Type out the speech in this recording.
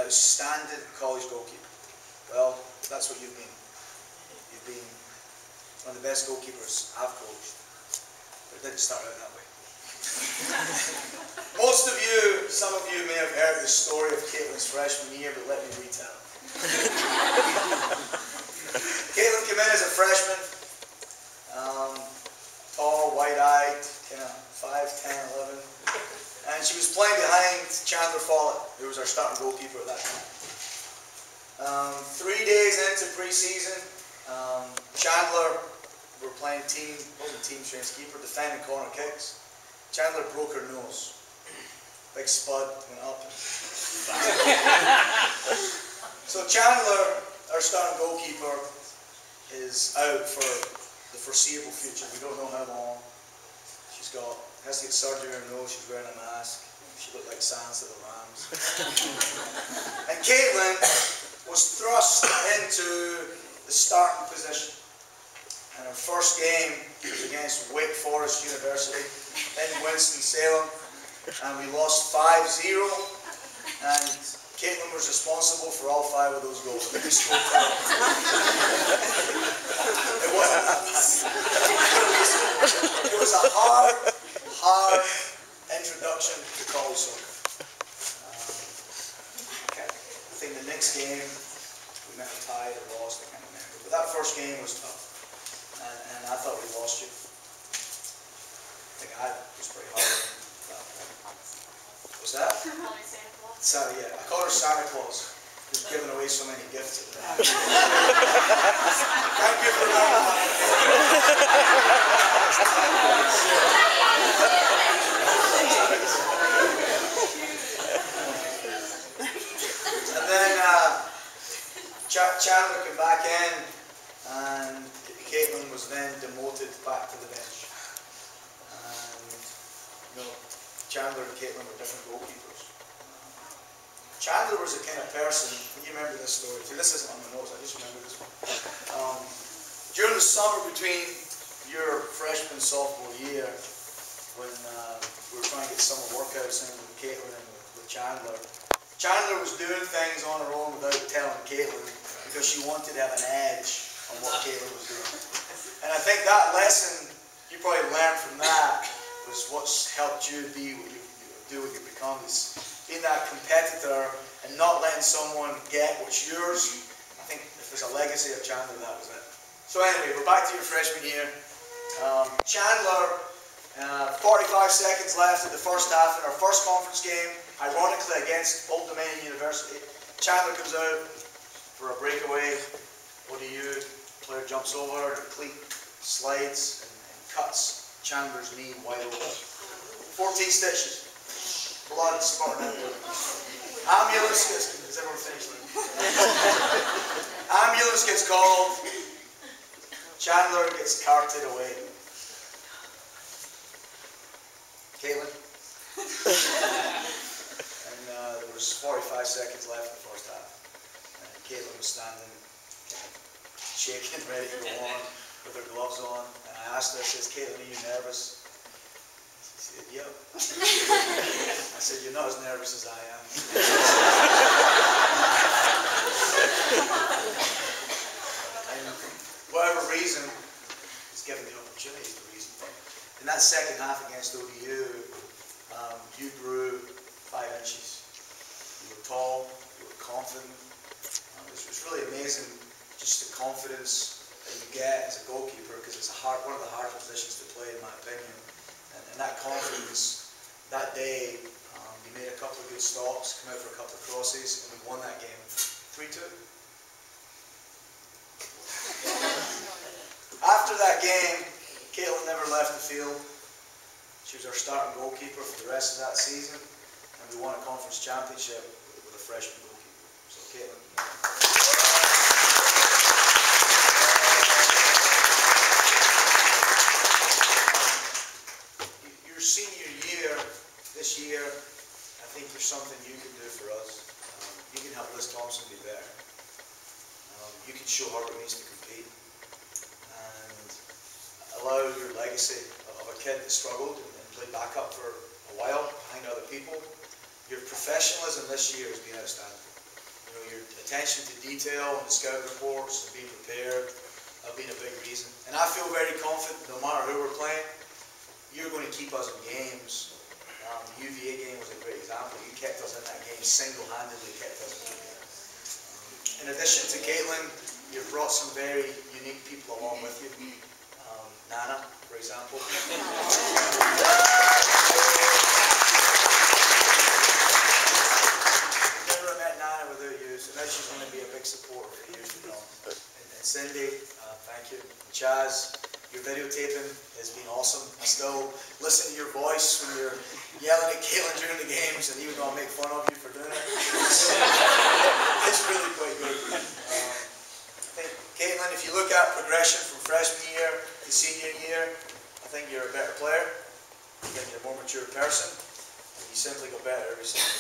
outstanding college goalkeeper. Well, that's what you've been. You've been one of the best goalkeepers I've coached. But it didn't start out that way. Most of you, some of you may have heard the story of Caitlin's freshman year, but let me retell it. Caitlin came in as a freshman, tall, wide-eyed, kind of 5'10", 11, and she was playing behind Chandler Follett, who was our starting goalkeeper at that time. 3 days into pre-season, Chandler, we were playing team, wasn't team strength keeper, defending corner kicks. Chandler broke her nose. Big spud went up. So Chandler, our starting goalkeeper, is out for the foreseeable future. We don't know how long. Has to get surgery on her nose. She's wearing a mask. She looked like Sansa the Rams. And Caitlin was thrust into the starting position. And her first game was against Wake Forest University in Winston-Salem. And we lost 5-0. And Caitlin was responsible for all 5 of those goals. We scored 10. It wasn't that bad. It was a hard introduction to college soccer. I think the next game we might have tied or lost, I can't remember. But that first game was tough. And I thought we lost you. I think I was pretty hard. What's that? Santa, yeah. I call her Santa Claus. Just giving away so many gifts at the moment. Thank you for And then Chandler came back in, and Caitlin was then demoted back to the bench. And Chandler and Caitlin were different goalkeepers. Chandler was the kind of person, and you remember this story too, this isn't on my notes, I just remember this one. During the summer between your freshman and sophomore year, when we were trying to get summer workouts in with Caitlin and with Chandler, Chandler was doing things on her own without telling Caitlin because she wanted to have an edge on what Caitlin was doing. And I think that lesson you probably learned from that was what's helped you be what you do, what you become, is being that competitor and not letting someone get what's yours. I think if there's a legacy of Chandler, that was it. So anyway, we're back to your freshman year. Chandler, 45 seconds left in the first half in our first conference game, ironically against Old Dominion University. Chandler comes out for a breakaway. What do you do? Player jumps over, the cleat slides and cuts Chandler's knee wide open. 14 stitches. Blood spurting out. Ambulance gets, is everyone finished? Ambulance gets called. Chandler gets carted away. Caitlin? And there was 45 seconds left in the first half. And Caitlin was standing, shaking, ready to go on with her gloves on. And I asked her, I says, Caitlin, are you nervous? She said, yep. I said, you're not as nervous as I am. And whatever reason, it's given the opportunity is the reason. In that second half against ODU, you grew 5 inches. You were tall, you were confident. It was really amazing, just the confidence that you get as a goalkeeper, because it's one of the hardest positions to play, in my opinion. And that confidence, that day, you made a couple of good stops, come out for a couple of crosses, and we won that game 3-2. After that game, Caitlin never left the field. She was our starting goalkeeper for the rest of that season, and we won a conference championship with a freshman goalkeeper. So Caitlin. Your senior year, this year, I think there's something you can do for us. You can help Liz Thompson be better. You can show her what it means to compete. And allow your legacy of a kid that struggled and played backup for a while behind other people. Your professionalism this year has been outstanding. your attention to detail and the scout reports and being prepared have been a big reason. And I feel very confident, no matter who we're playing, you're going to keep us in games. The UVA game was a great example. You kept us in that game, single-handedly kept us in the game. In addition to Caitlin, you've brought some very unique people along with you. Nana, for example. Never met Nana without you, so now she's going to be a big supporter for years to come. And Cindy, thank you. And Chaz, your videotaping has been awesome. I still listen to your voice when you're yelling at Caitlin during the games, and even though I make fun of you for doing it, it's really quite good. I think, Caitlin, if you look at progression from freshman year to senior year, I think you're a better player. I think you're a more mature person. And you simply got better every single